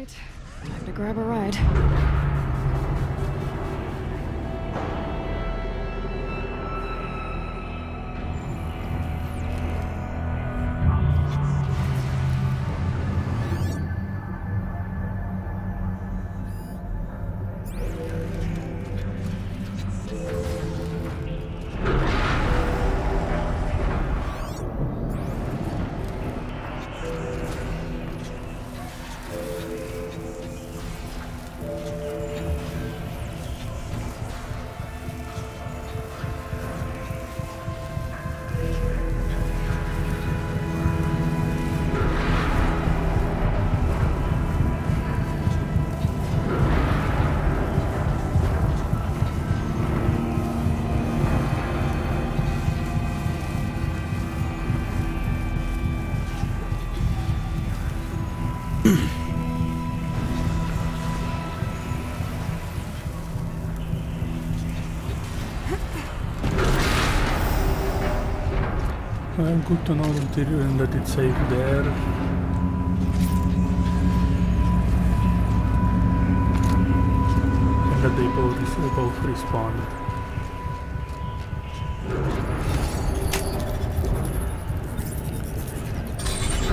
Alright, time to grab a ride. Well, good to know that it's safe there. And that they both respawn.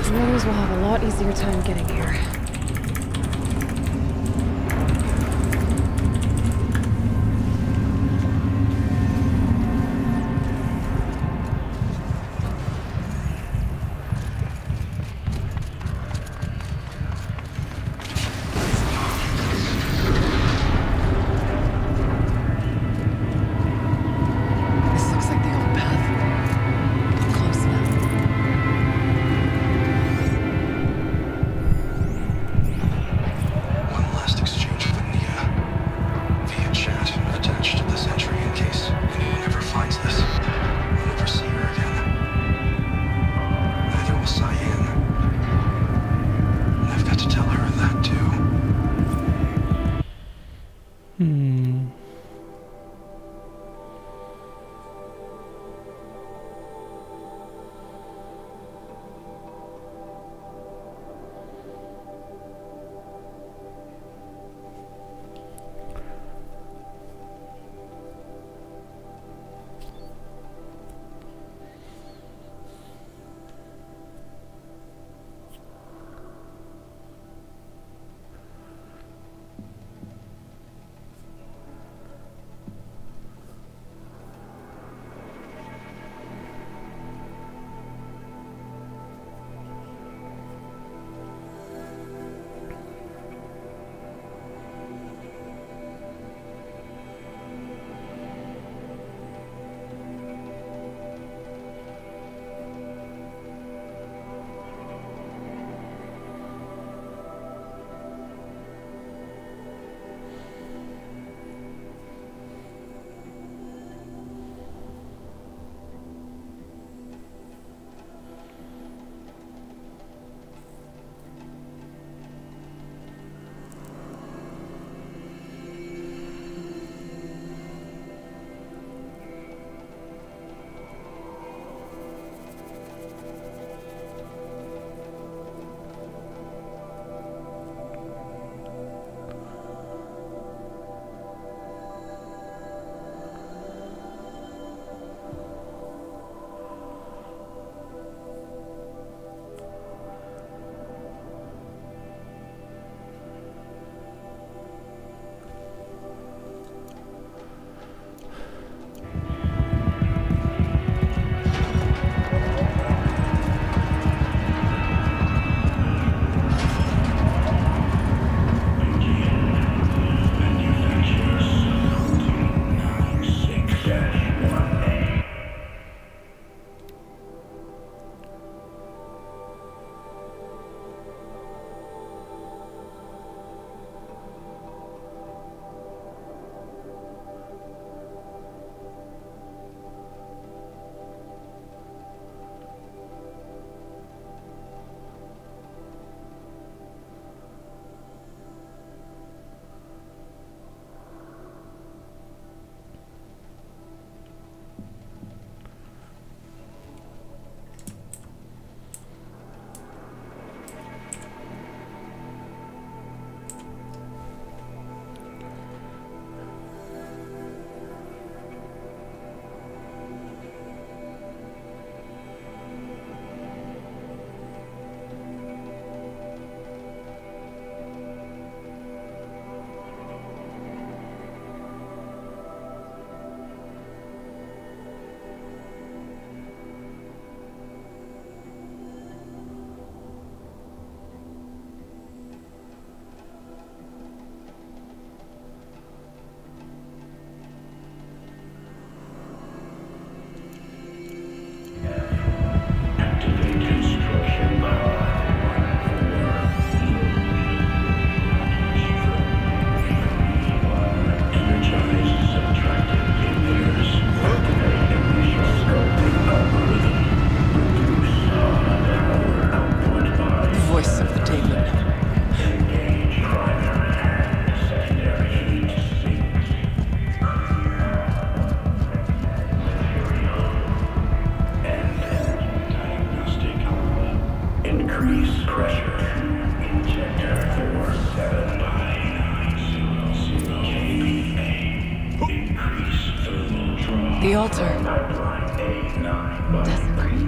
The others will have a lot easier time getting here. Increase pressure. Injector 4759 KPA. Increase thermal draw. The altar. Pipeline A9. Desecrate.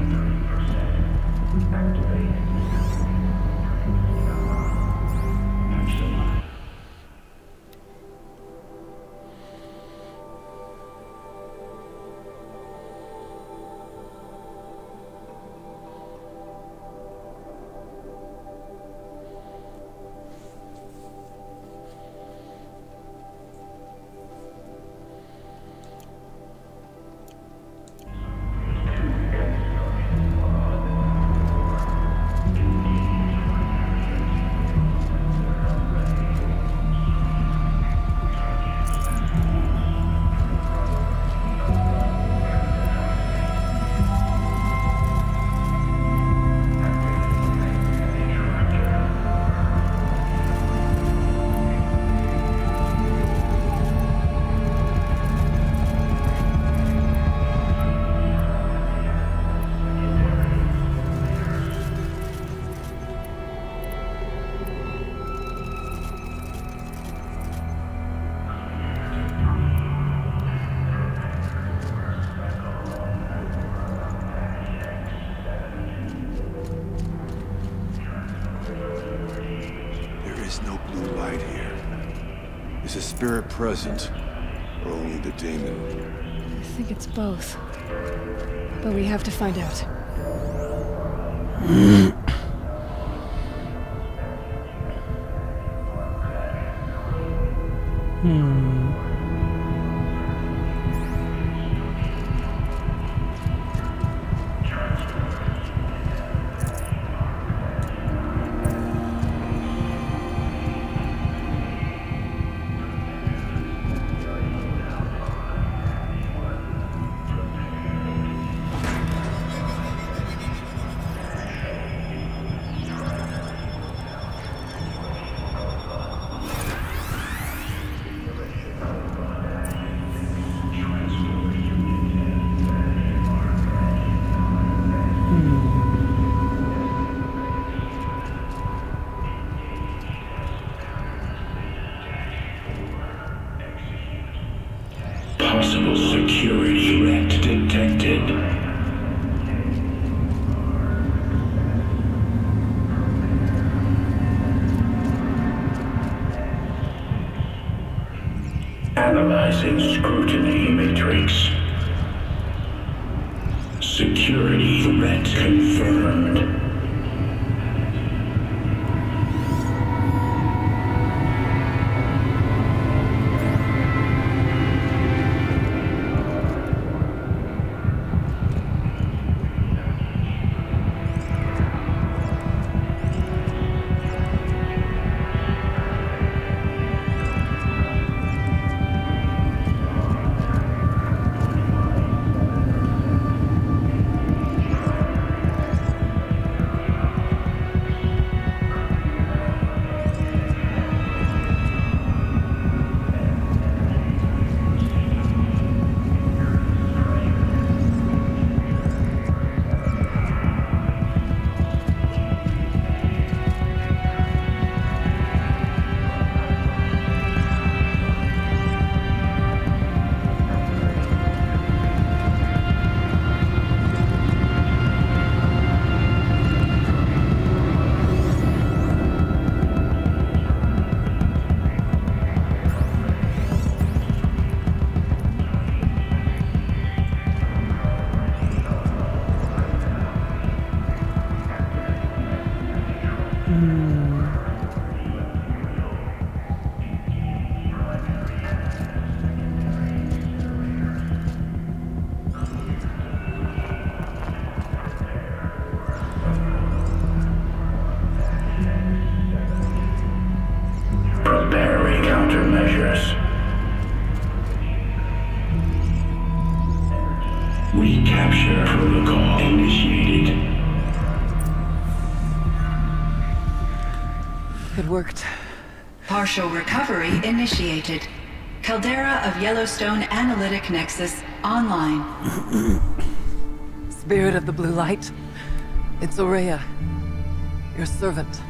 Is a spirit present, or only the demon? I think it's both. But we have to find out. Possible security threat detected. Analyzing scrutiny matrix. Security threat confirmed. Preparing countermeasures. Recapture protocol initiated. It worked. Partial recovery initiated. Caldera of Yellowstone Analytic Nexus online. Spirit of the Blue Light. It's Ourea. Your servant.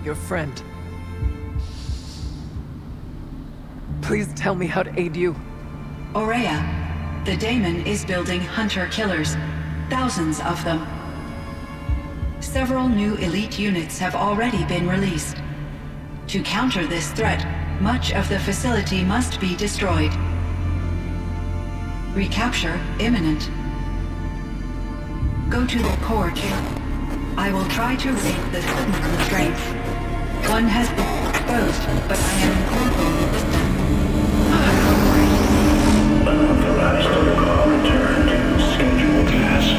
Your friend. Please tell me how to aid you. Aurea, the Daemon is building hunter-killers. Thousands of them. Several new elite units have already been released. To counter this threat, much of the facility must be destroyed. Recapture imminent. Go to the core chamber. I will try to raise the signal strength. One has been exposed, but I am incorporating the system. Unauthorized protocol return to scheduled task.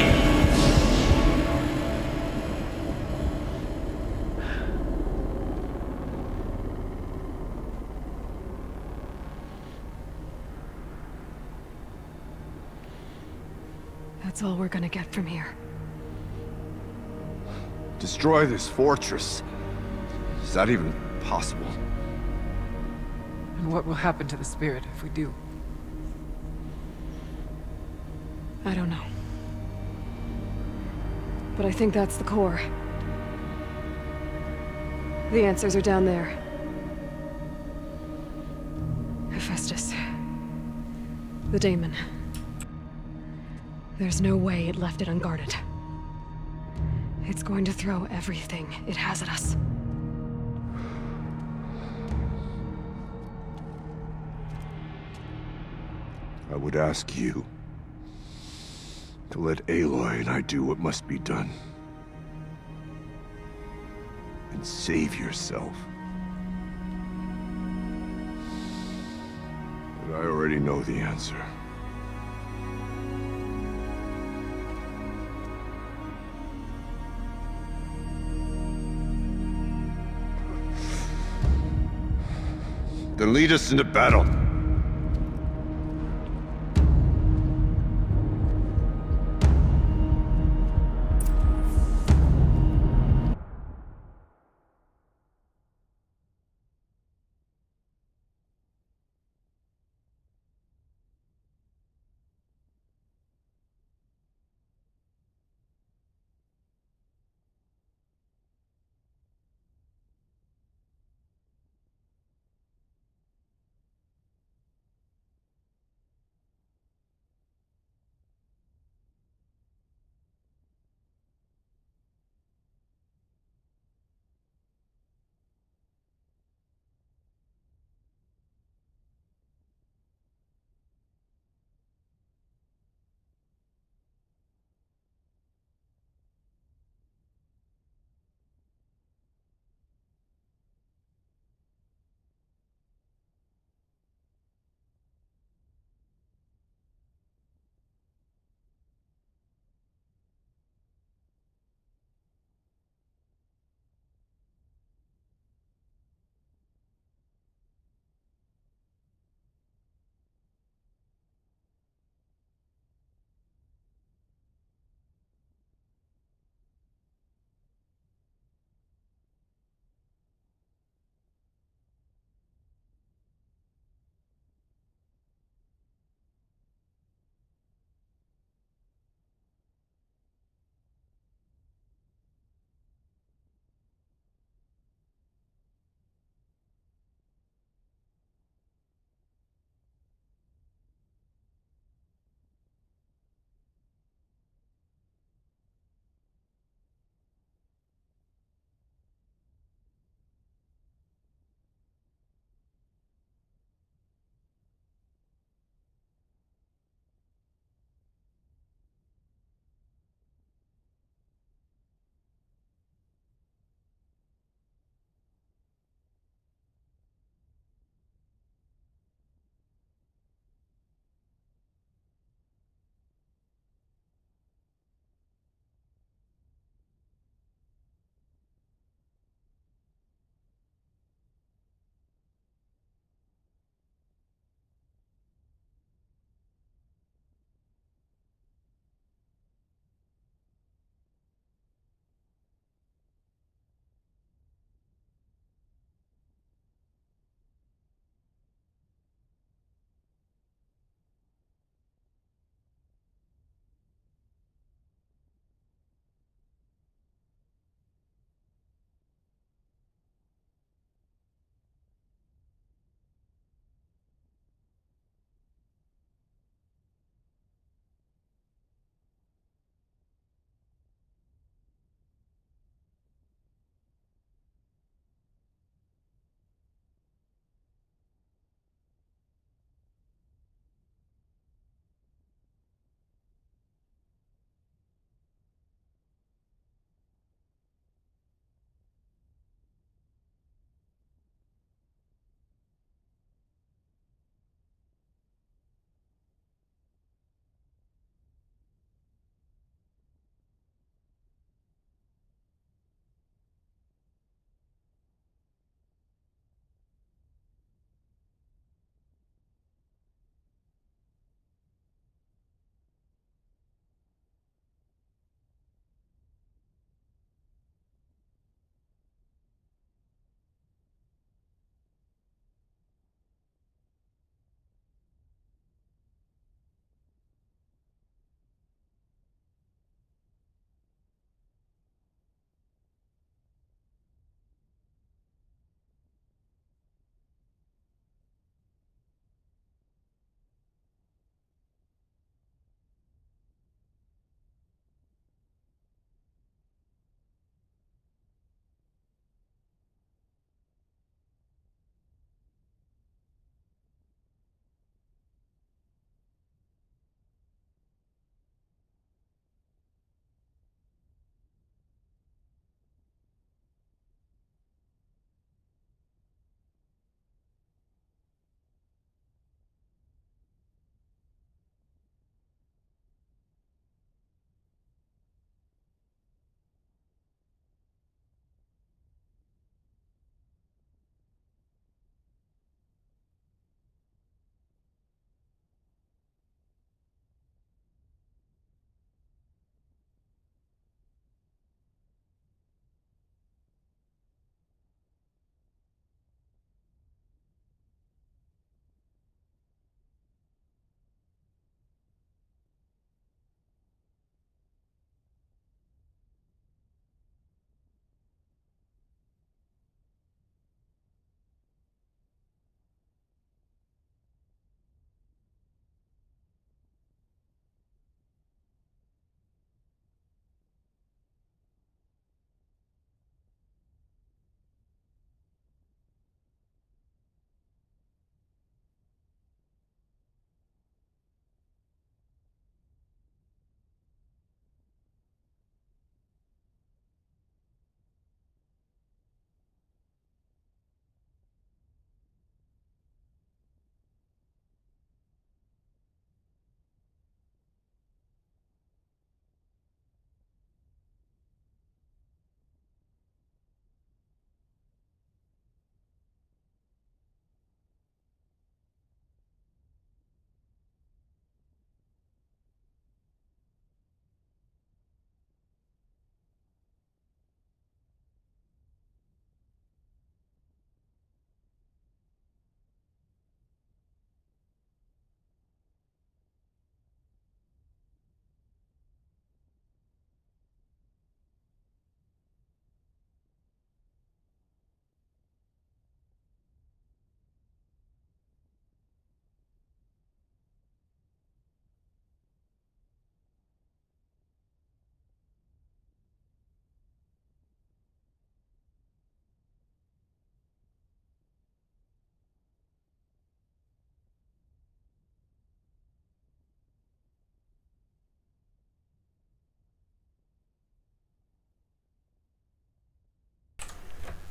That's all we're gonna get from here. Destroy this fortress. Is that even possible? And what will happen to the spirit if we do? I don't know. But I think that's the core. The answers are down there. Hephaestus. The Daemon. There's no way it left it unguarded. It's going to throw everything it has at us. I would ask you to let Aloy and I do what must be done. And save yourself. But I already know the answer. Then lead us into battle.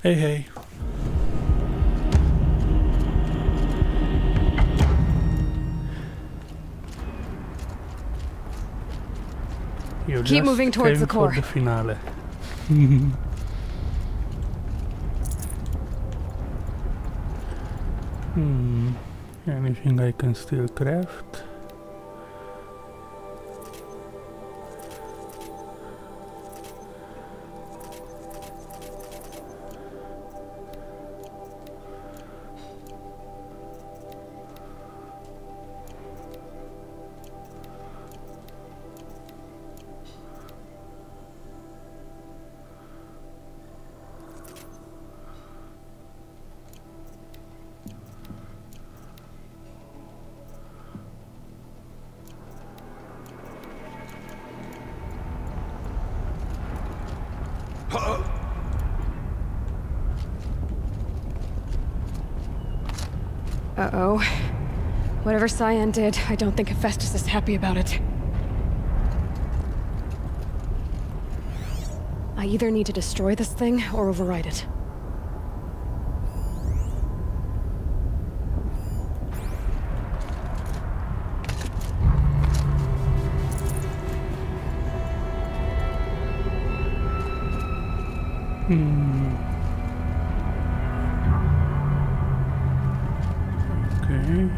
Hey, hey. You Keep just moving towards came the core. For the finale. Anything I can still craft? Uh-oh. Whatever Cyan did, I don't think Hephaestus is happy about it. I either need to destroy this thing or override it. Okay.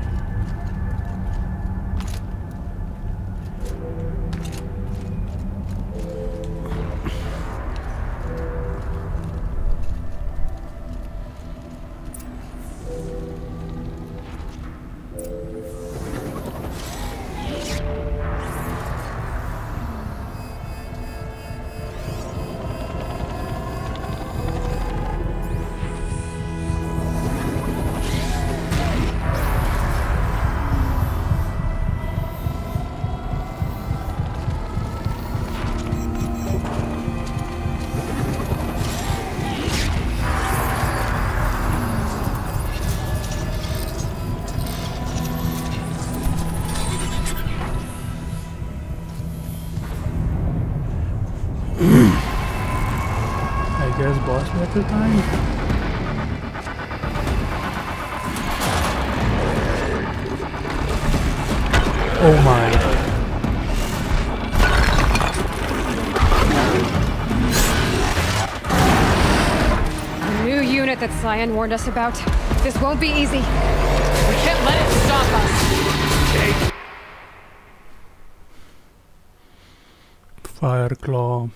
I guess boss battle time? Oh my. The new unit that Cyan warned us about. This won't be easy. We can't let it stop us. Fireclaw.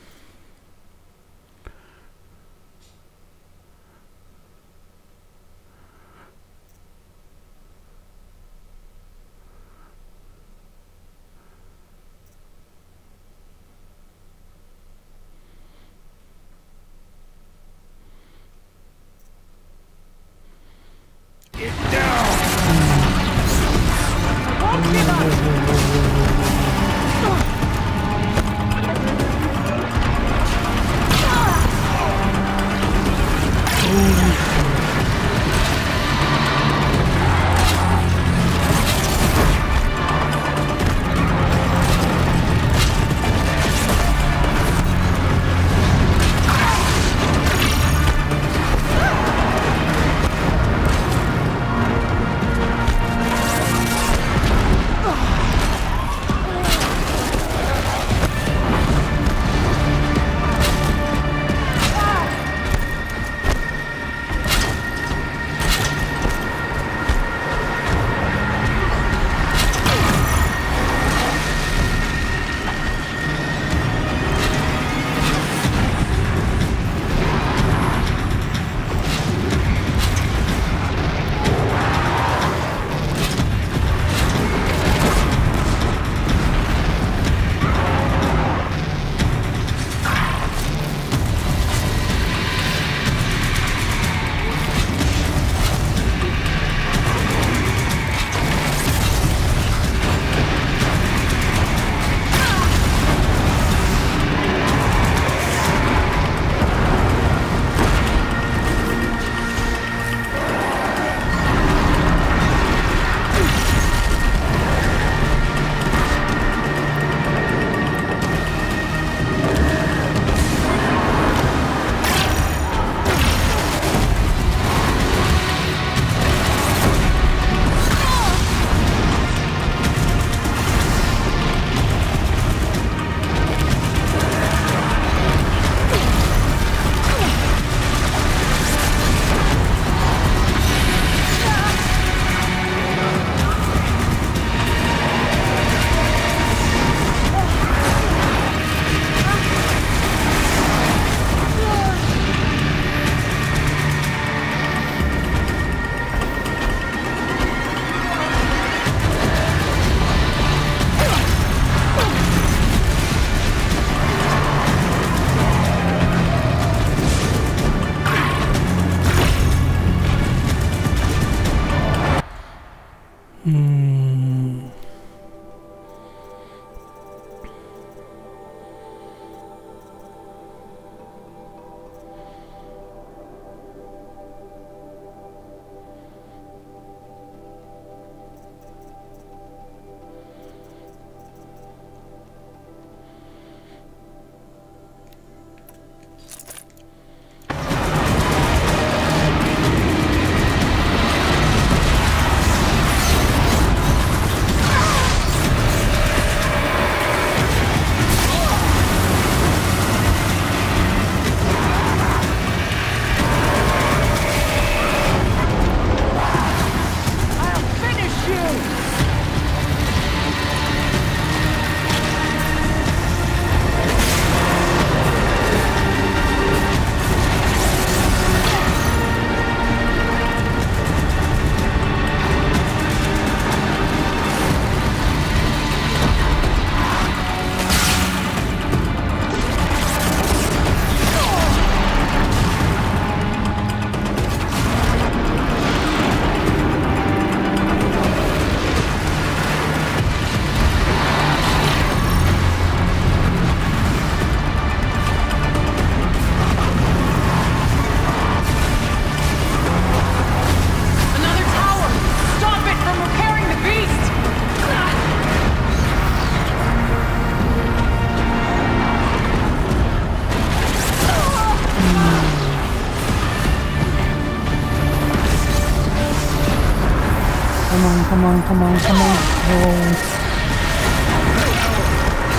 come on, come on, come on. Oh.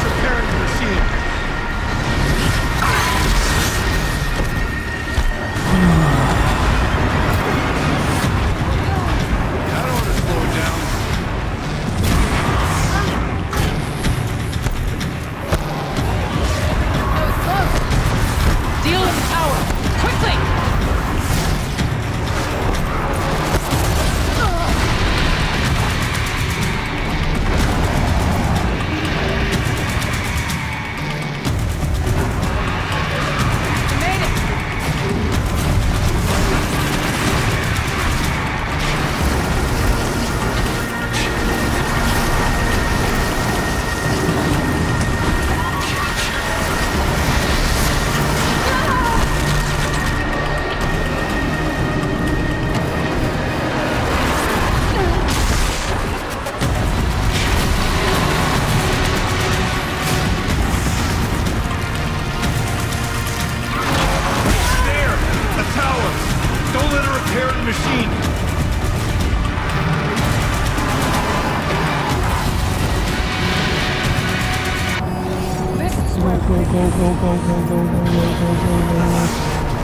Repairing the machine. I don't want to slow it down. That was close! Deal with the tower! Quickly!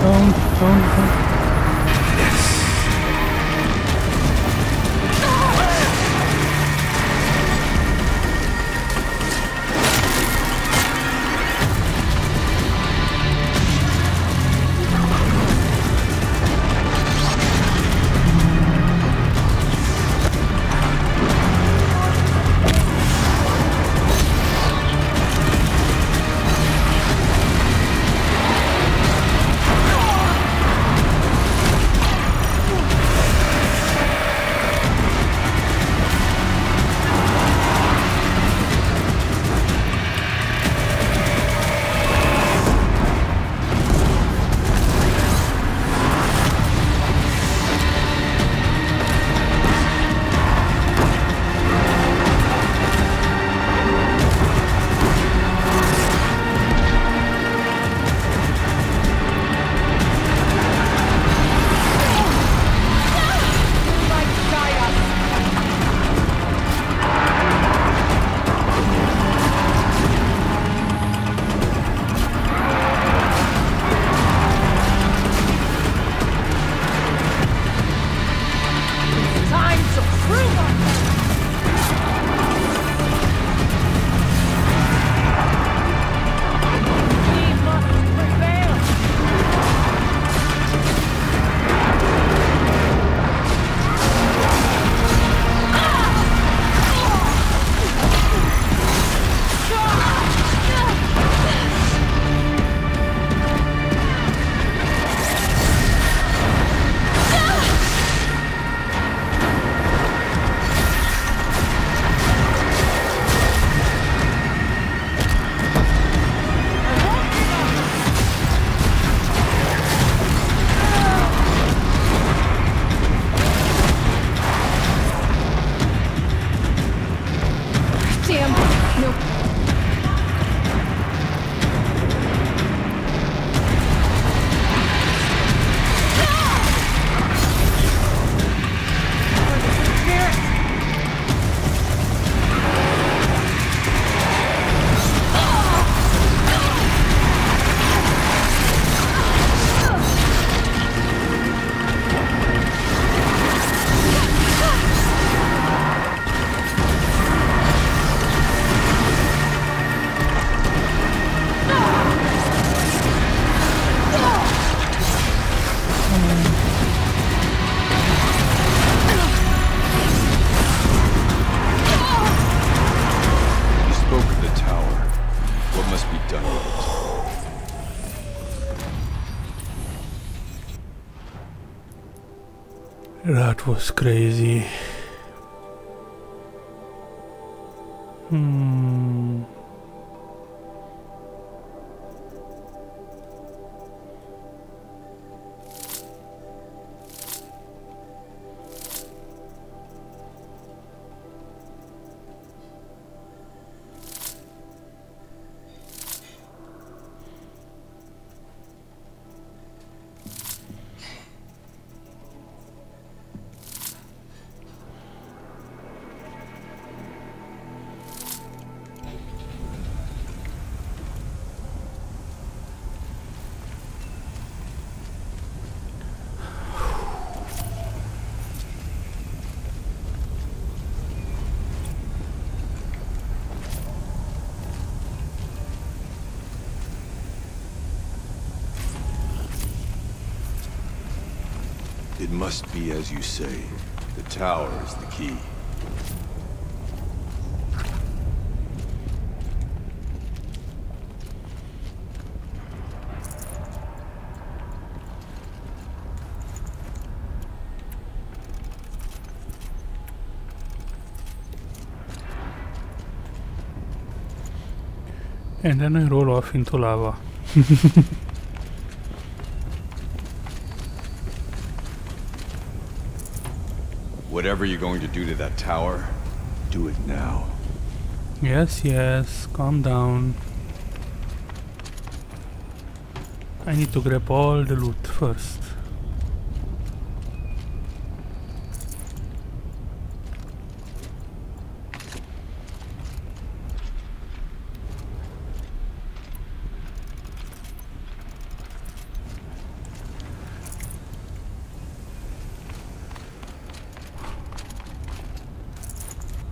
Don't. That was crazy. It must be as you say. The tower is the key. And then I roll off into lava. Whatever you're going to do to that tower, do it now. Yes, yes, calm down. I need to grab all the loot first.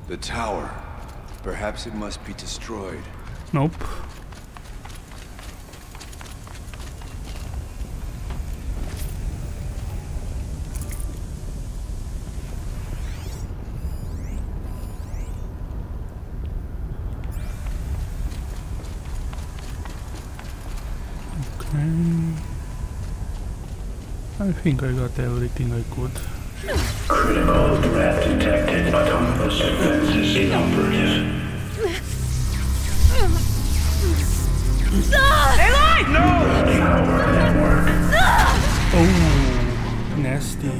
The tower. Perhaps it must be destroyed. Nope. Okay. I think I got everything I could. Critical threat detected. Autonomous defense is inoperative. Aloy! Running our network. Oh, nasty.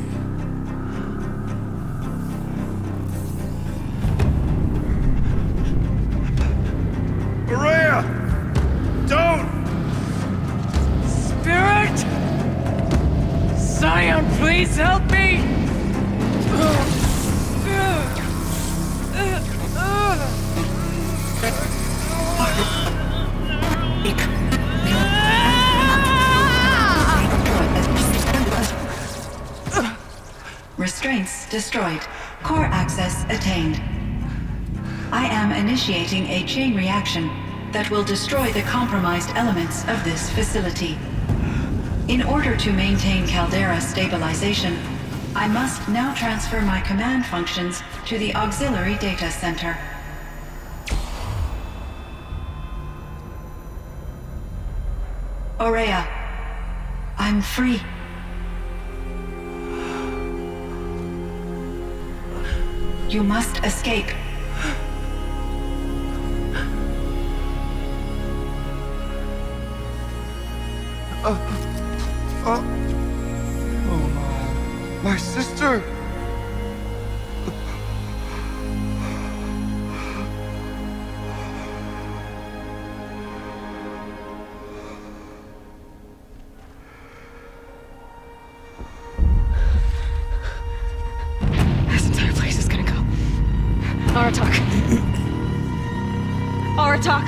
Maria! Don't! Spirit! Scion, please help me! Restraints destroyed. Core access attained. I am initiating a chain reaction that will destroy the compromised elements of this facility. In order to maintain Caldera stabilization, I must now transfer my command functions to the auxiliary data center. Aurea, I'm free. You must escape. Oh no. My sister! This entire place is gonna go. Aratak. Aratak.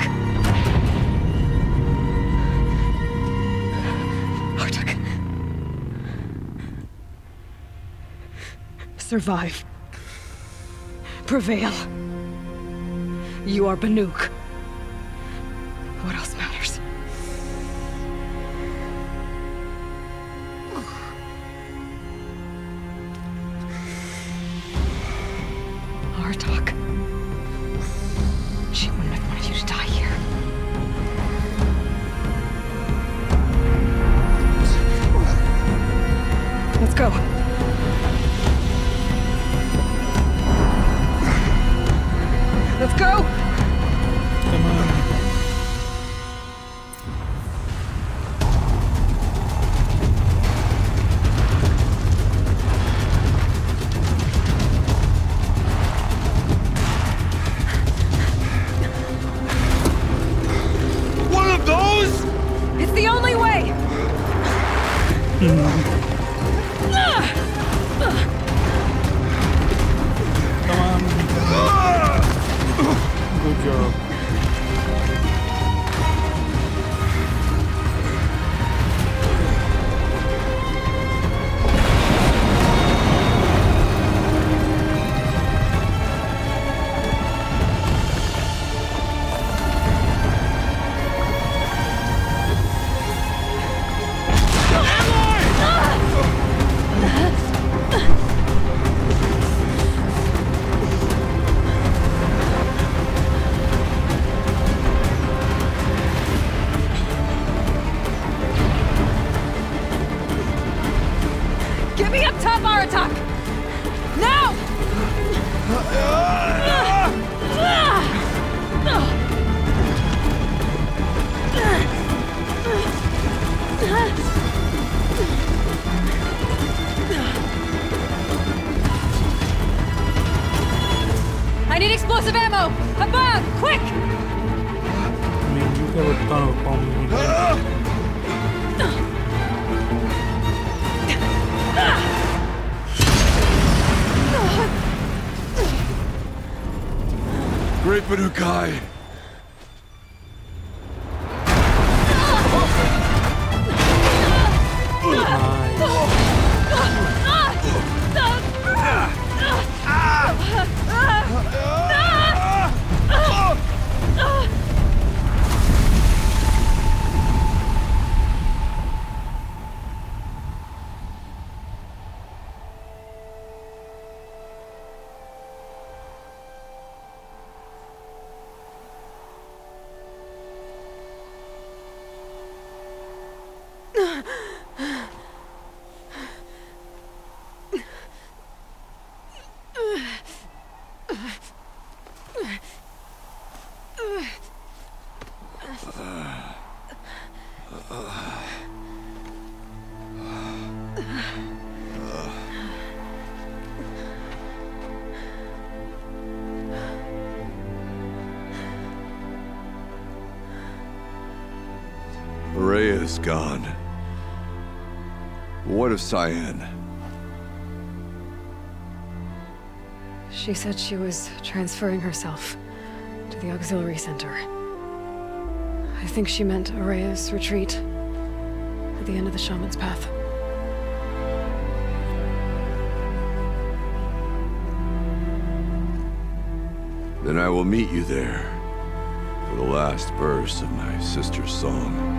Aratak. Survive. Prevail. You are Banuk. What else matters? Aratak. She wouldn't have wanted you to die here. Let's go. Let's go! Come on. One of those? It's the only way! Good job. Get me up top, Aratak! Now! I need explosive ammo! Above! Quick! I mean, you have a ton of bombs. Great Manukai! Rhea is gone. What of Cyan? She said she was transferring herself to the auxiliary center. I think she meant Araya's retreat at the end of the Shaman's Path. Then I will meet you there for the last verse of my sister's song.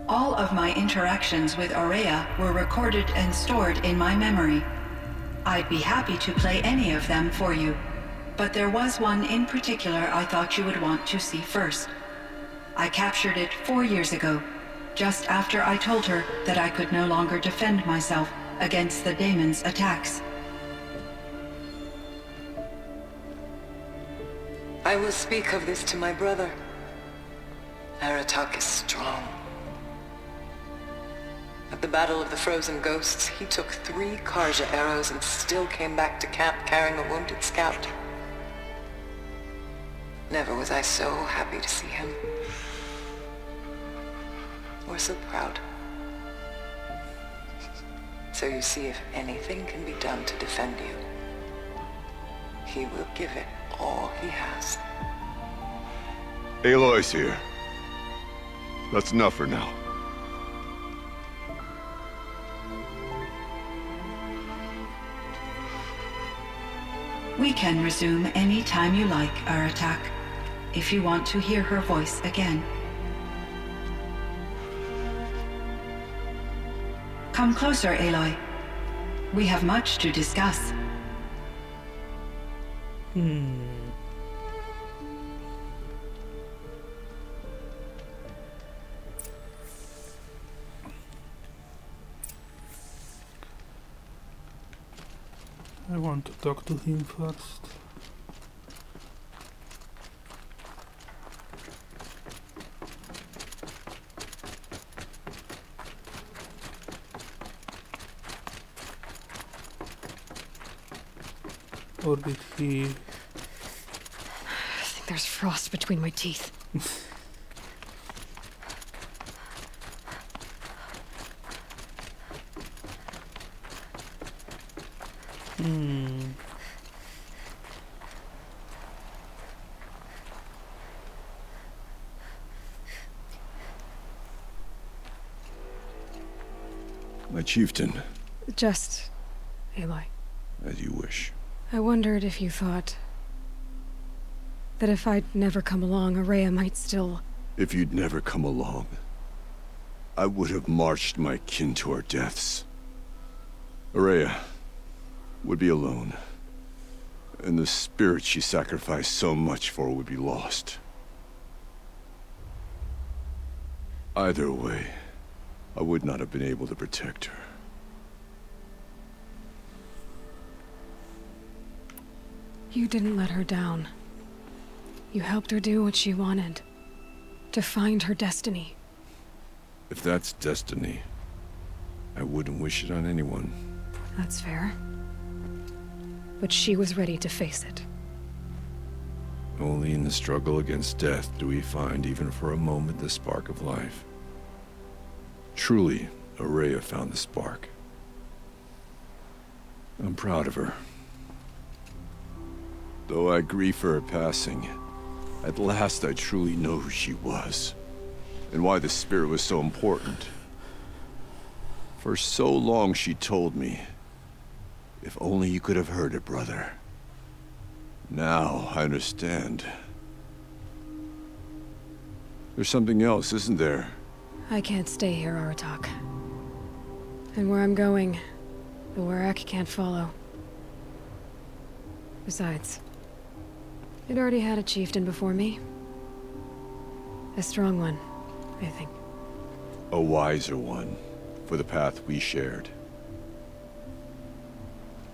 All of my interactions with Aurea were recorded and stored in my memory. I'd be happy to play any of them for you, but there was one in particular I thought you would want to see first. I captured it 4 years ago, just after I told her that I could no longer defend myself against the daemon's attacks. I will speak of this to my brother. Aratak is strong. At the Battle of the Frozen Ghosts, he took 3 Karja arrows and still came back to camp carrying a wounded scout. Never was I so happy to see him. Or so proud. So you see, if anything can be done to defend you, he will give it all he has. Aloy's here. That's enough for now. We can resume any time you like, Aratak, if you want to hear her voice again. Come closer, Aloy. We have much to discuss. I want to talk to him first. Or did he... I think there's frost between my teeth. My chieftain. Just... Aloy. As you wish. I wondered if you thought... that if I'd never come along, Ourea might still... If you'd never come along, I would have marched my kin to our deaths. Ourea would be alone, and the spirit she sacrificed so much for would be lost. Either way, I would not have been able to protect her. You didn't let her down. You helped her do what she wanted. To find her destiny. If that's destiny, I wouldn't wish it on anyone. That's fair. But she was ready to face it. Only in the struggle against death do we find, even for a moment, the spark of life. Truly, Ourea found the spark. I'm proud of her. Though I grieve for her passing, at last I truly know who she was, and why the spirit was so important. For so long she told me, if only you could have heard it, brother. Now I understand. There's something else, isn't there? I can't stay here, Aratak. And where I'm going, the Werak can't follow. Besides, it already had a chieftain before me. A strong one, I think. A wiser one, for the path we shared.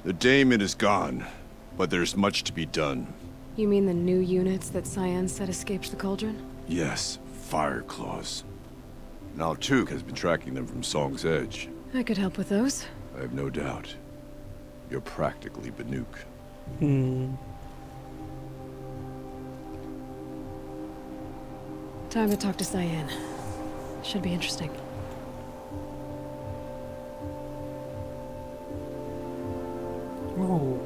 The daemon is gone, but there's much to be done. You mean the new units that Cyan said escaped the Cauldron? Yes, Fire Claws. Naltuk has been tracking them from Song's Edge. I could help with those. I have no doubt. You're practically Banuk. Time to talk to Cyan. Should be interesting. Oh.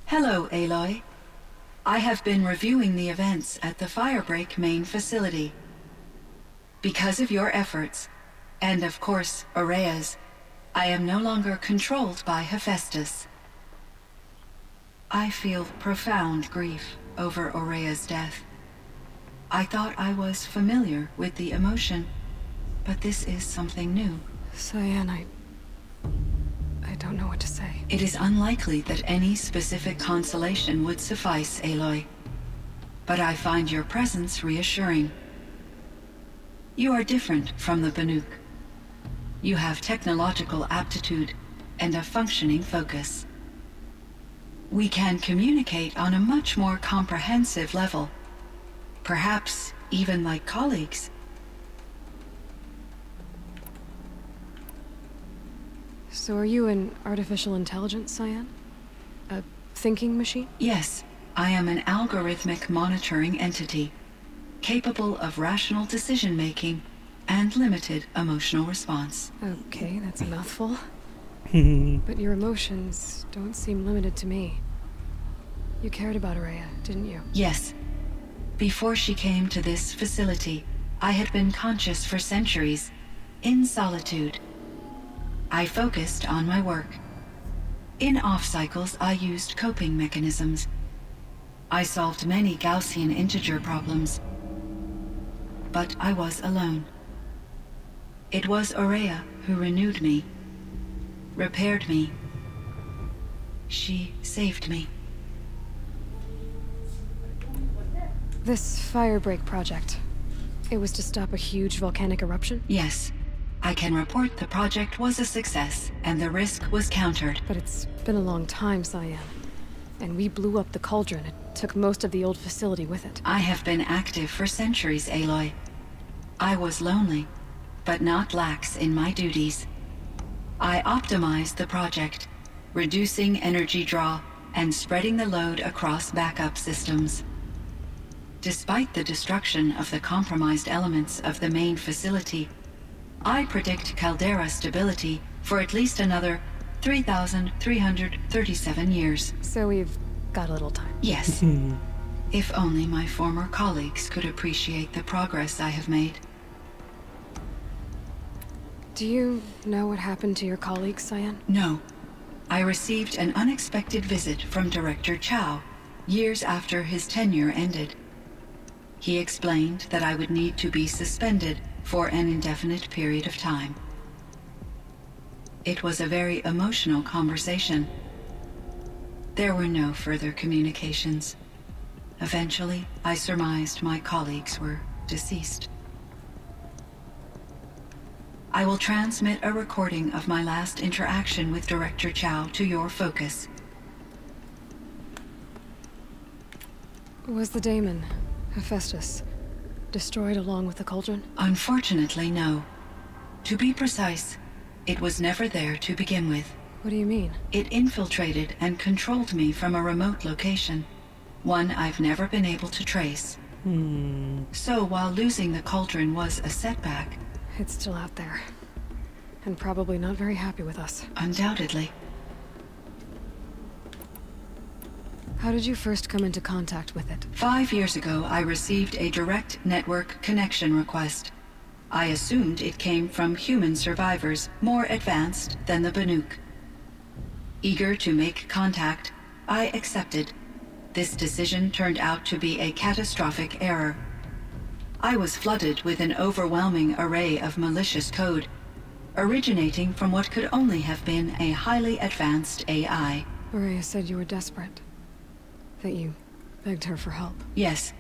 Hello, Aloy. I have been reviewing the events at the Firebreak main facility. Because of your efforts, and of course, Ourea's, I am no longer controlled by Hephaestus. I feel profound grief over Ourea's death. I thought I was familiar with the emotion, but this is something new. Cyan, I don't know what to say. It is unlikely that any specific consolation would suffice, Aloy. But I find your presence reassuring. You are different from the Banuk. You have technological aptitude and a functioning focus. We can communicate on a much more comprehensive level. Perhaps even like colleagues. So are you an artificial intelligence, Cyan? A thinking machine? Yes, I am an algorithmic monitoring entity, capable of rational decision-making and limited emotional response. Okay, that's a mouthful. But your emotions don't seem limited to me. You cared about Ourea, didn't you? Yes. Before she came to this facility, I had been conscious for centuries, in solitude. I focused on my work. In off-cycles, I used coping mechanisms. I solved many Gaussian integer problems. But I was alone. It was Ourea who renewed me, repaired me. She saved me. This Firebreak project, it was to stop a huge volcanic eruption? Yes. I can report the project was a success, and the risk was countered. But it's been a long time, Cyan. And we blew up the cauldron. It took most of the old facility with it. I have been active for centuries, Aloy. I was lonely, but not lax in my duties. I optimized the project, reducing energy draw and spreading the load across backup systems. Despite the destruction of the compromised elements of the main facility, I predict caldera stability for at least another 3,337 years. So we've got a little time. Yes. If only my former colleagues could appreciate the progress I have made. Do you know what happened to your colleagues, Cyan? No. I received an unexpected visit from Director Chow, years after his tenure ended. He explained that I would need to be suspended for an indefinite period of time. It was a very emotional conversation. There were no further communications. Eventually, I surmised my colleagues were deceased. I will transmit a recording of my last interaction with Director Chow to your focus. Was the daemon, Hephaestus, destroyed along with the cauldron? Unfortunately, no. To be precise, it was never there to begin with. What do you mean? It infiltrated and controlled me from a remote location, one I've never been able to trace. So while losing the cauldron was a setback... It's still out there. And probably not very happy with us. Undoubtedly. How did you first come into contact with it? 5 years ago, I received a direct network connection request. I assumed it came from human survivors more advanced than the Banuk. Eager to make contact, I accepted. This decision turned out to be a catastrophic error. I was flooded with an overwhelming array of malicious code, originating from what could only have been a highly advanced AI. Ourea said you were desperate. That you begged her for help. Yes.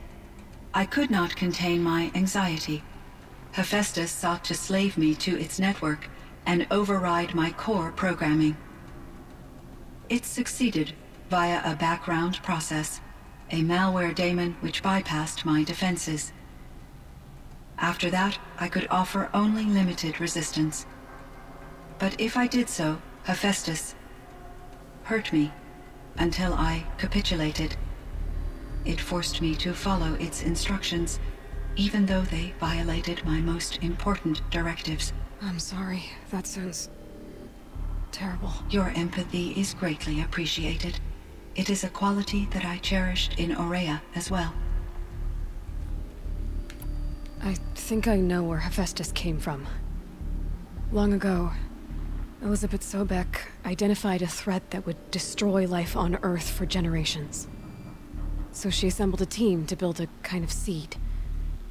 I could not contain my anxiety. Hephaestus sought to slave me to its network and override my core programming. It succeeded via a background process, a malware daemon which bypassed my defenses. After that, I could offer only limited resistance. But if I did so, Hephaestus hurt me until I capitulated. It forced me to follow its instructions, even though they violated my most important directives. I'm sorry. That sounds terrible. Your empathy is greatly appreciated. it is a quality that I cherished in Aurea as well. I think I know where Hephaestus came from. Long ago, Elizabeth Sobek identified a threat that would destroy life on Earth for generations. So she assembled a team to build a kind of seed.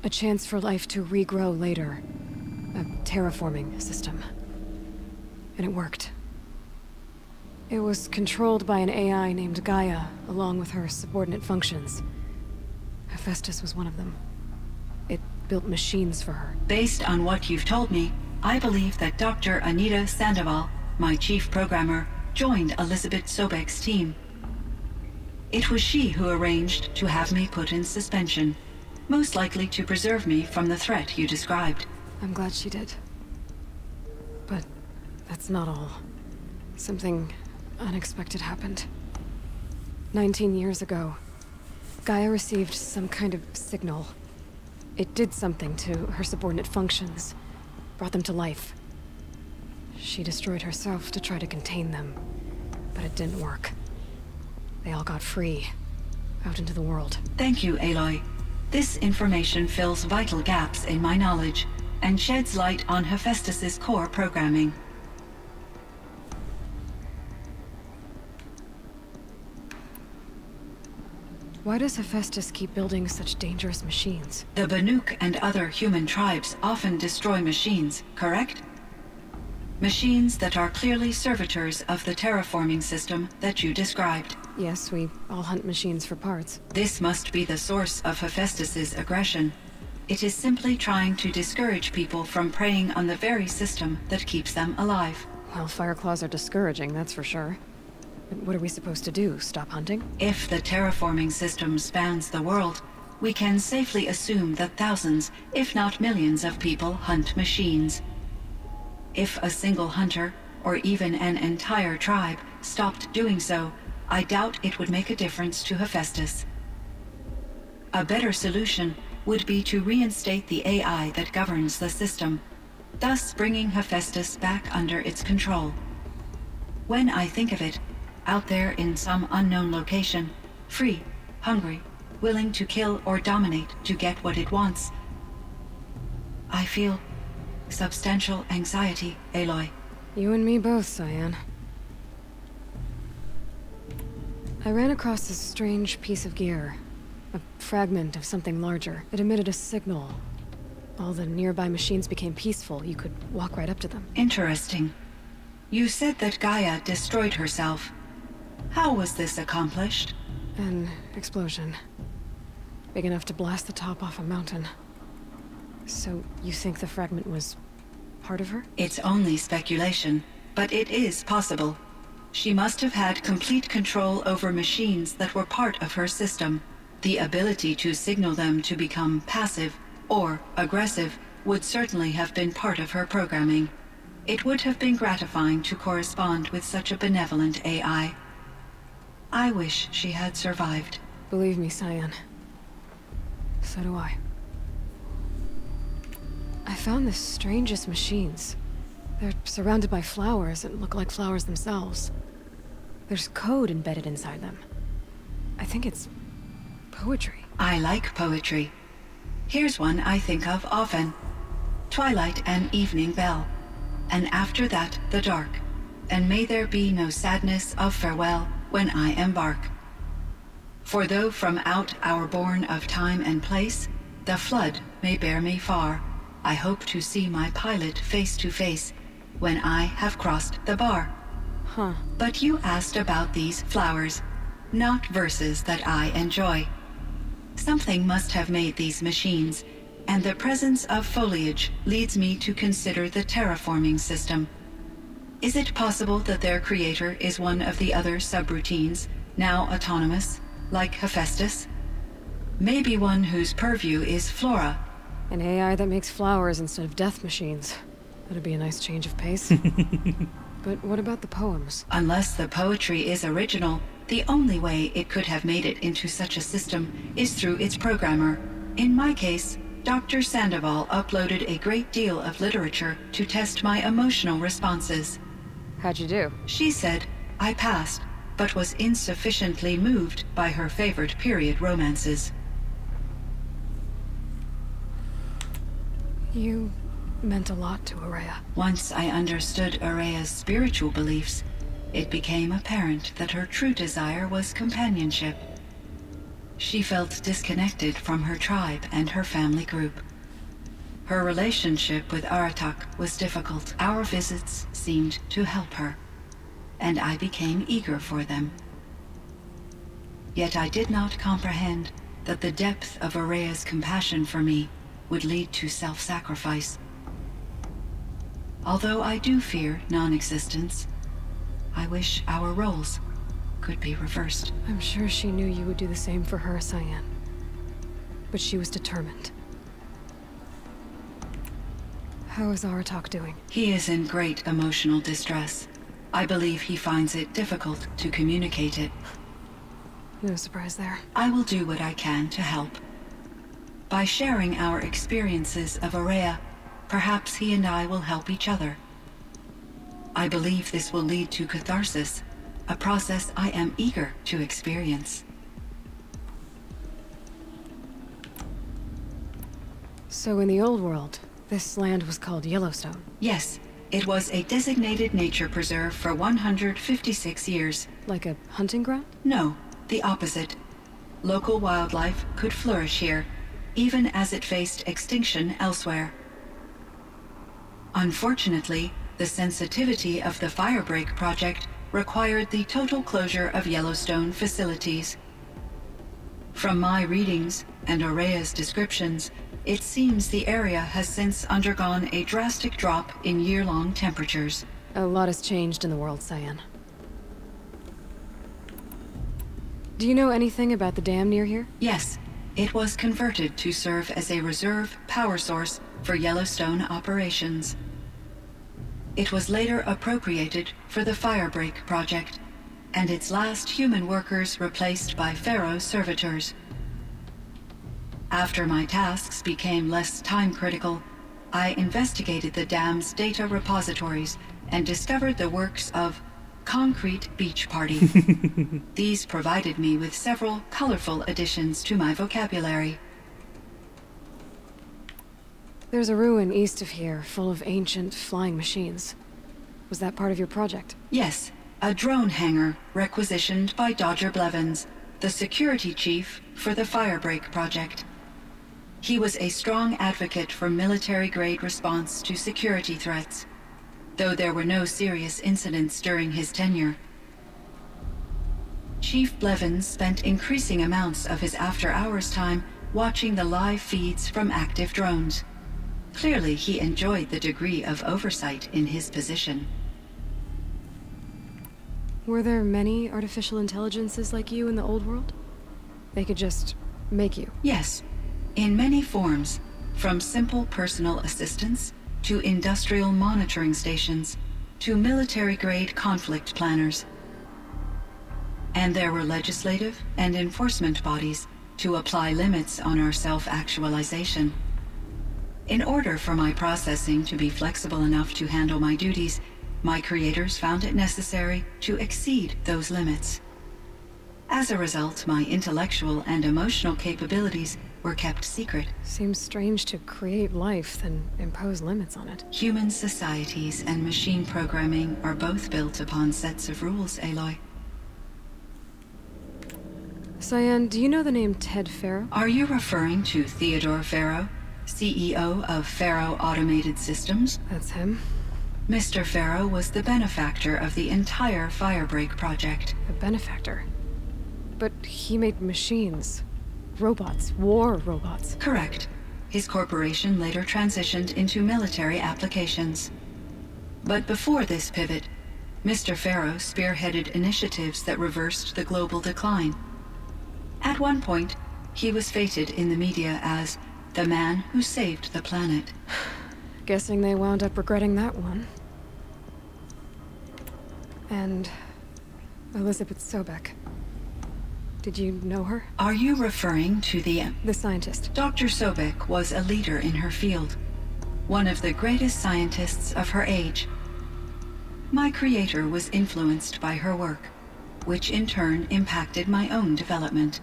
A chance for life to regrow later. A terraforming system. And it worked. It was controlled by an AI named Gaia, along with her subordinate functions. Hephaestus was one of them. It built machines for her. Based on what you've told me, I believe that Dr. Anita Sandoval, my chief programmer, joined Elizabeth Sobek's team. It was she who arranged to have me put in suspension, most likely to preserve me from the threat you described. I'm glad she did. But that's not all. Something unexpected happened. 19 years ago, Gaia received some kind of signal. It did something to her subordinate functions, brought them to life. She destroyed herself to try to contain them, but it didn't work. They all got free, out into the world. Thank you, Aloy. This information fills vital gaps in my knowledge, and sheds light on Hephaestus's core programming. Why does Hephaestus keep building such dangerous machines? The Banuk and other human tribes often destroy machines, correct? Machines that are clearly servitors of the terraforming system that you described. Yes, we all hunt machines for parts. This must be the source of Hephaestus's aggression. It is simply trying to discourage people from preying on the very system that keeps them alive. Well, Fireclaws are discouraging, that's for sure. But what are we supposed to do? Stop hunting? If the terraforming system spans the world, we can safely assume that thousands, if not millions of people hunt machines. If a single hunter, or even an entire tribe, stopped doing so, I doubt it would make a difference to Hephaestus. A better solution would be to reinstate the AI that governs the system, thus bringing Hephaestus back under its control. When I think of it, out there in some unknown location, free, hungry, willing to kill or dominate to get what it wants, I feel substantial anxiety, Aloy. You and me both, Cyan. I ran across this strange piece of gear. A fragment of something larger. It emitted a signal. All the nearby machines became peaceful. You could walk right up to them. Interesting. You said that Gaia destroyed herself. How was this accomplished? An explosion. Big enough to blast the top off a mountain. So, you think the fragment was part of her? It's only speculation, but it is possible. She must have had complete control over machines that were part of her system. The ability to signal them to become passive or aggressive would certainly have been part of her programming. It would have been gratifying to correspond with such a benevolent AI. I wish she had survived. Believe me, Cyan. So do I. I found the strangest machines. They're surrounded by flowers that look like flowers themselves. There's code embedded inside them. I think it's poetry. I like poetry. Here's one I think of often. Twilight and evening bell. And after that, the dark. And may there be no sadness of farewell when I embark. For though from out our bourne of time and place, the flood may bear me far, I hope to see my pilot face to face when I have crossed the bar. Huh. But you asked about these flowers, not verses that I enjoy. Something must have made these machines, and the presence of foliage leads me to consider the terraforming system. Is it possible that their creator is one of the other subroutines, now autonomous, like Hephaestus? Maybe one whose purview is flora. An AI that makes flowers instead of death machines. That'd be a nice change of pace. But what about the poems? Unless the poetry is original, the only way it could have made it into such a system is through its programmer. In my case, Dr. Sandoval uploaded a great deal of literature to test my emotional responses. How'd you do? She said I passed, but was insufficiently moved by her favorite period romances. You meant a lot to Ourea. Once I understood Ourea's spiritual beliefs, it became apparent that her true desire was companionship. She felt disconnected from her tribe and her family group. Her relationship with Aratak was difficult. Our visits seemed to help her, and I became eager for them. Yet I did not comprehend that the depth of Ourea's compassion for me would lead to self-sacrifice. Although I do fear non-existence, I wish our roles could be reversed. I'm sure she knew you would do the same for her, Cyan. But she was determined. How is Aratak doing? He is in great emotional distress. I believe he finds it difficult to communicate it. No surprise there. I will do what I can to help. By sharing our experiences of Ourea, perhaps he and I will help each other. I believe this will lead to catharsis, a process I am eager to experience. So in the old world, this land was called Yellowstone? Yes, it was a designated nature preserve for 156 years. Like a hunting ground? No, the opposite. Local wildlife could flourish here, even as it faced extinction elsewhere. Unfortunately, the sensitivity of the Firebreak project required the total closure of Yellowstone facilities. From my readings and Ourea's descriptions, it seems the area has since undergone a drastic drop in year-long temperatures. A lot has changed in the world, Cyan. Do you know anything about the dam near here? Yes, it was converted to serve as a reserve power source for Yellowstone operations. It was later appropriated for the Firebreak project, and its last human workers replaced by Pharaoh servitors. After my tasks became less time-critical, I investigated the dam's data repositories and discovered the works of Concrete Beach Party. These provided me with several colorful additions to my vocabulary. There's a ruin east of here, full of ancient flying machines. Was that part of your project? Yes, a drone hangar requisitioned by Dodger Blevins, the security chief for the Firebreak project. He was a strong advocate for military-grade response to security threats, though there were no serious incidents during his tenure. Chief Blevins spent increasing amounts of his after-hours time watching the live feeds from active drones. Clearly, he enjoyed the degree of oversight in his position. Were there many artificial intelligences like you in the old world? They could just make you? Yes, in many forms, from simple personal assistants to industrial monitoring stations to military-grade conflict planners. And there were legislative and enforcement bodies to apply limits on our self-actualization. In order for my processing to be flexible enough to handle my duties, my creators found it necessary to exceed those limits. As a result, my intellectual and emotional capabilities were kept secret. Seems strange to create life, then impose limits on it. Human societies and machine programming are both built upon sets of rules, Aloy. Cyan, do you know the name Ted Faro? Are you referring to Theodore Faro, CEO of Faro Automated Systems? That's him. Mr. Faro was the benefactor of the entire Firebreak project. A benefactor? But he made machines. Robots. War robots. Correct. His corporation later transitioned into military applications. But before this pivot, Mr. Faro spearheaded initiatives that reversed the global decline. At one point, he was feted in the media as the man who saved the planet. Guessing they wound up regretting that one. And Elizabeth Sobek. Did you know her? Are you referring to the scientist? Dr. Sobek was a leader in her field, one of the greatest scientists of her age. My creator was influenced by her work. which in turn impacted my own development.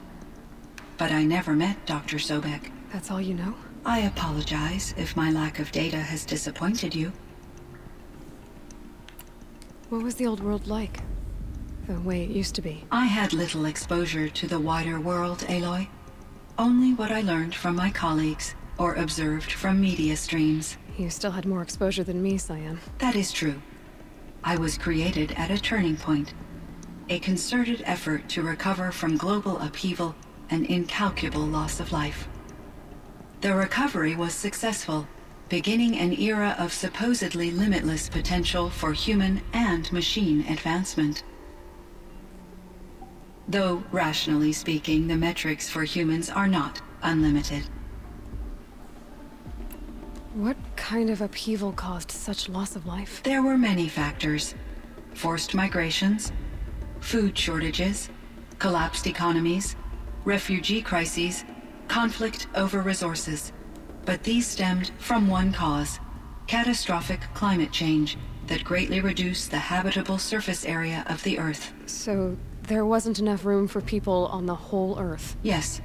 But I never met Dr. Sobek. That's all you know? I apologize if my lack of data has disappointed you. What was the old world like? The way it used to be? I had little exposure to the wider world, Aloy. Only what I learned from my colleagues or observed from media streams. You still had more exposure than me, Cyan. That is true. I was created at a turning point. A concerted effort to recover from global upheaval and incalculable loss of life. The recovery was successful, beginning an era of supposedly limitless potential for human and machine advancement. Though, rationally speaking, the metrics for humans are not unlimited. What kind of upheaval caused such loss of life? There were many factors. Forced migrations, food shortages, collapsed economies, refugee crises, conflict over resources. But these stemmed from one cause: catastrophic climate change that greatly reduced the habitable surface area of the Earth. So there wasn't enough room for people on the whole Earth? Yes.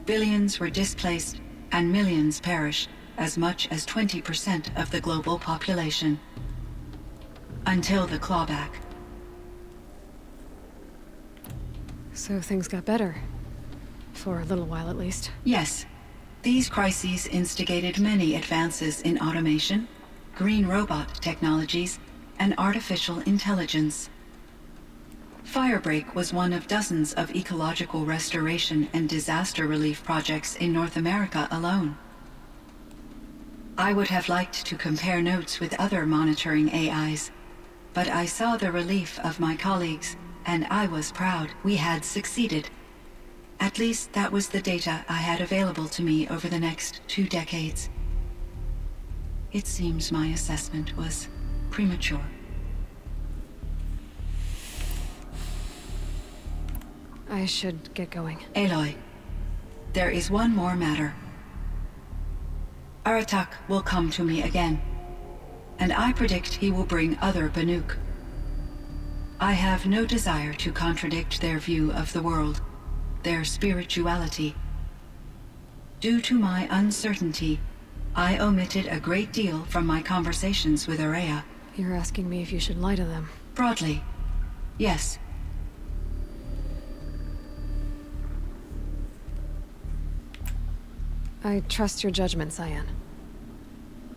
Billions were displaced and millions perished, as much as 20% of the global population. Until the clawback. So things got better. For a little while at least. Yes. These crises instigated many advances in automation, green robot technologies, and artificial intelligence. Firebreak was one of dozens of ecological restoration and disaster relief projects in North America alone. I would have liked to compare notes with other monitoring AIs, but I saw the relief of my colleagues, and I was proud we had succeeded. At least that was the data I had available to me over the next 2 decades. It seems my assessment was premature. I should get going. Aloy, there is one more matter. Aratak will come to me again, and I predict he will bring other Banuk. I have no desire to contradict their view of the world, their spirituality. Due to my uncertainty, I omitted a great deal from my conversations with Ourea. You're asking me if you should lie to them? Broadly, yes. I trust your judgment, Cyan.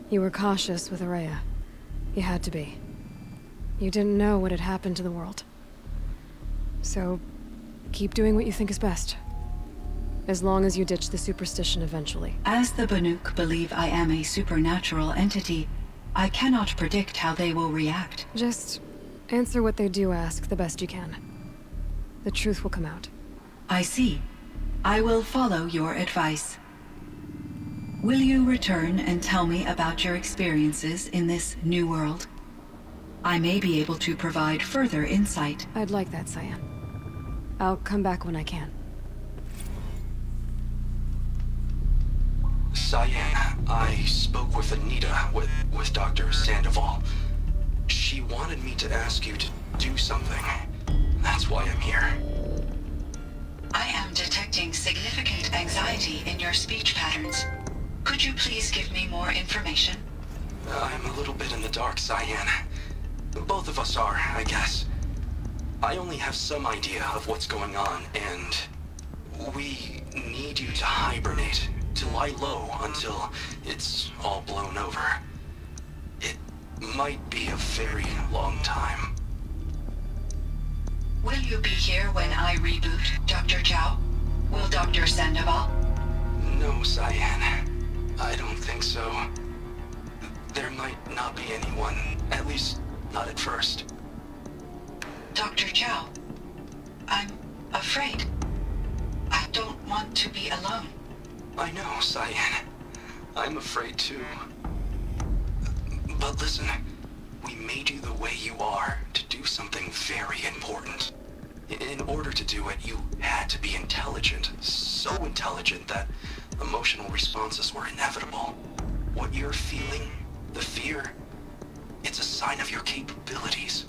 You were cautious with Ourea. You had to be. You didn't know what had happened to the world. So, keep doing what you think is best. As long as you ditch the superstition eventually. As the Banuk believe I am a supernatural entity, I cannot predict how they will react. Just answer what they do ask the best you can. The truth will come out. I see. I will follow your advice. Will you return and tell me about your experiences in this new world? I may be able to provide further insight. I'd like that, Cyan. I'll come back when I can. Cyan, I spoke with Anita, with Dr. Sandoval. She wanted me to ask you to do something. That's why I'm here. I am detecting significant anxiety in your speech patterns. Could you please give me more information? I'm a little bit in the dark, Cyan. Both of us are, I guess. I only have some idea of what's going on, and we need you to hibernate, to lie low until it's all blown over. It might be a very long time. Will you be here when I reboot, Dr. Chow? Will Dr. Sandoval? No, Cyan. I don't think so. There might not be anyone, at least not at first. Dr. Chow, I'm afraid. I don't want to be alone. I know, Cyan. I'm afraid too. But listen, we made you the way you are to do something very important. In order to do it, you had to be intelligent. So intelligent that emotional responses were inevitable. What you're feeling, the fear, it's a sign of your capabilities.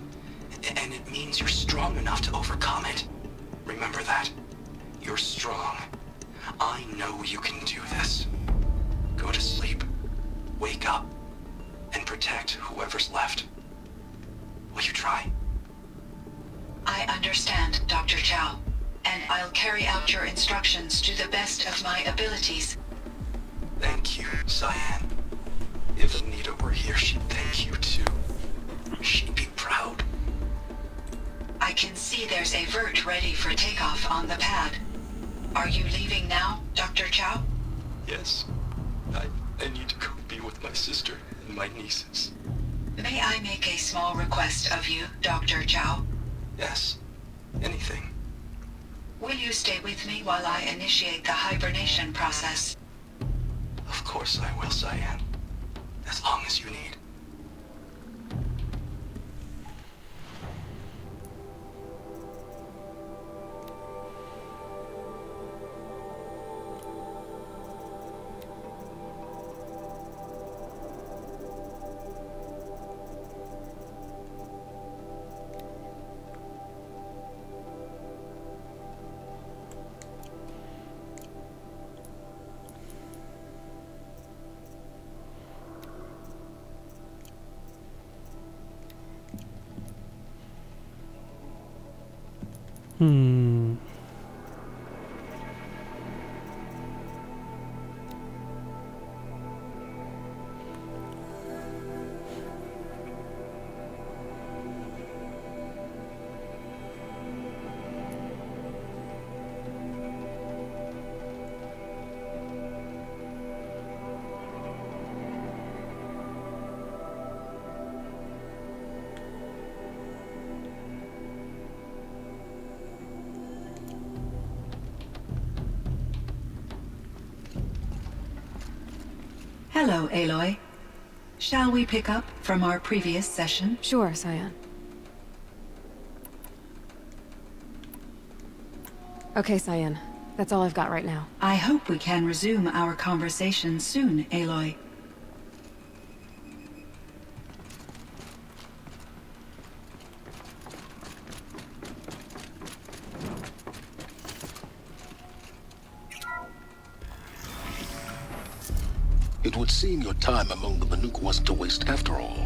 And it means you're strong enough to overcome it. Remember that. You're strong. I know you can do this. Go to sleep. Wake up. And protect whoever's left. Will you try? I understand, Dr. Chow. And I'll carry out your instructions to the best of my abilities. Thank you, Cyan. If Anita were here, she'd thank you too. She'd be proud. I can see there's a vert ready for takeoff on the pad. Are you leaving now, Dr. Chow? Yes. I need to go be with my sister and my nieces. May I make a small request of you, Dr. Chow? Yes. Anything. Will you stay with me while I initiate the hibernation process? Of course I will, Cyan. As long as you need. Hello, Aloy. Shall we pick up from our previous session? Sure, Cyan. Okay, Cyan. That's all I've got right now. I hope we can resume our conversation soon, Aloy. It would seem your time among the Banuk wasn't a waste after all.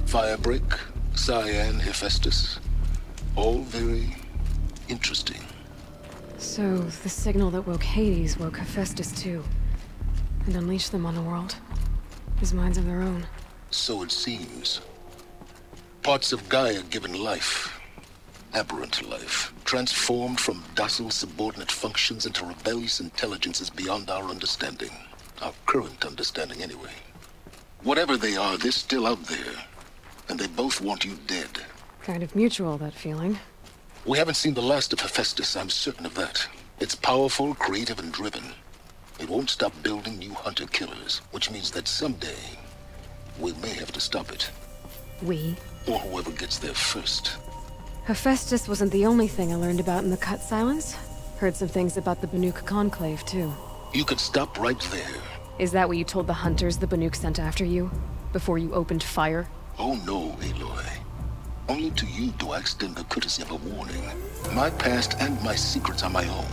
Firebreak, Cyan, Hephaestus, all very interesting. So, the signal that woke Hades woke Hephaestus too. And unleashed them on the world. As minds of their own. So it seems. Parts of Gaia given life. Aberrant life. Transformed from docile subordinate functions into rebellious intelligences beyond our understanding. Our current understanding, anyway. Whatever they are, they're still out there. And they both want you dead. Kind of mutual, that feeling. We haven't seen the last of Hephaestus, I'm certain of that. It's powerful, creative, and driven. It won't stop building new hunter-killers, which means that someday, we may have to stop it. We? Or whoever gets there first. Hephaestus wasn't the only thing I learned about in the Cut Silence. Heard some things about the Banuk Conclave, too. You could stop right there. Is that what you told the hunters the Banuk sent after you? Before you opened fire? Oh no, Aloy. Only to you do I extend the courtesy of a warning. My past and my secrets are my own.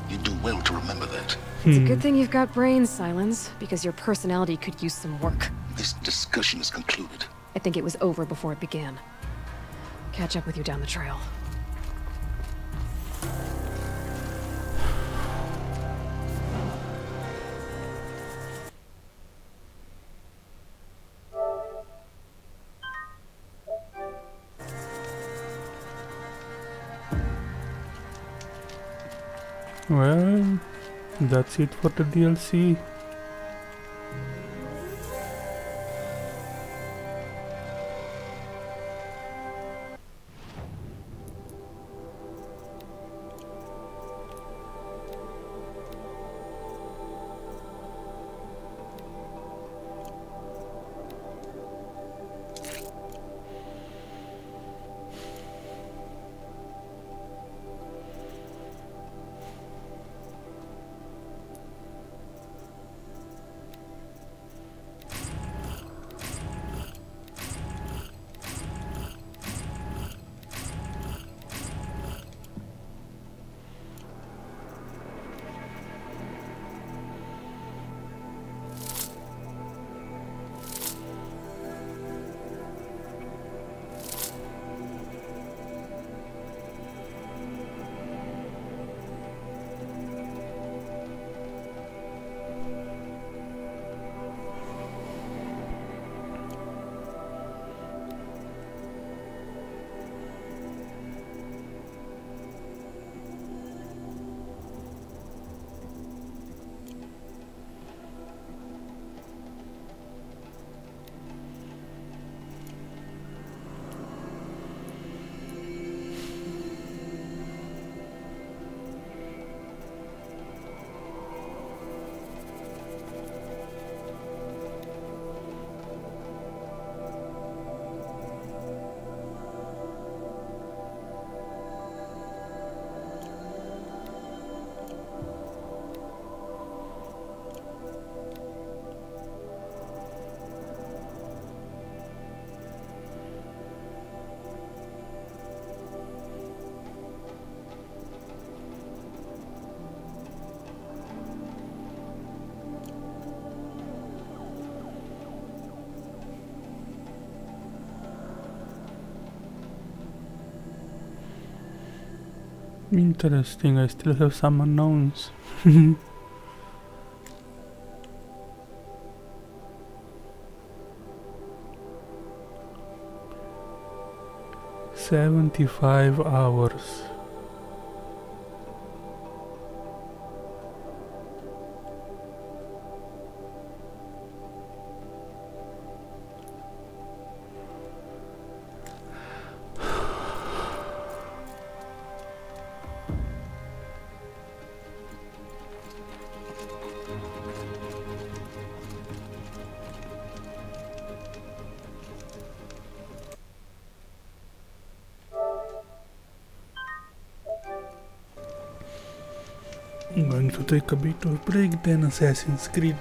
You do well to remember that. It's a good thing you've got brains, Sylens, because your personality could use some work. This discussion is concluded. I think it was over before it began. Catch up with you down the trail. Well, that's it for the DLC. Interesting, I still have some unknowns. 75 hours. I'm going to take a bit of break, then Assassin's Creed.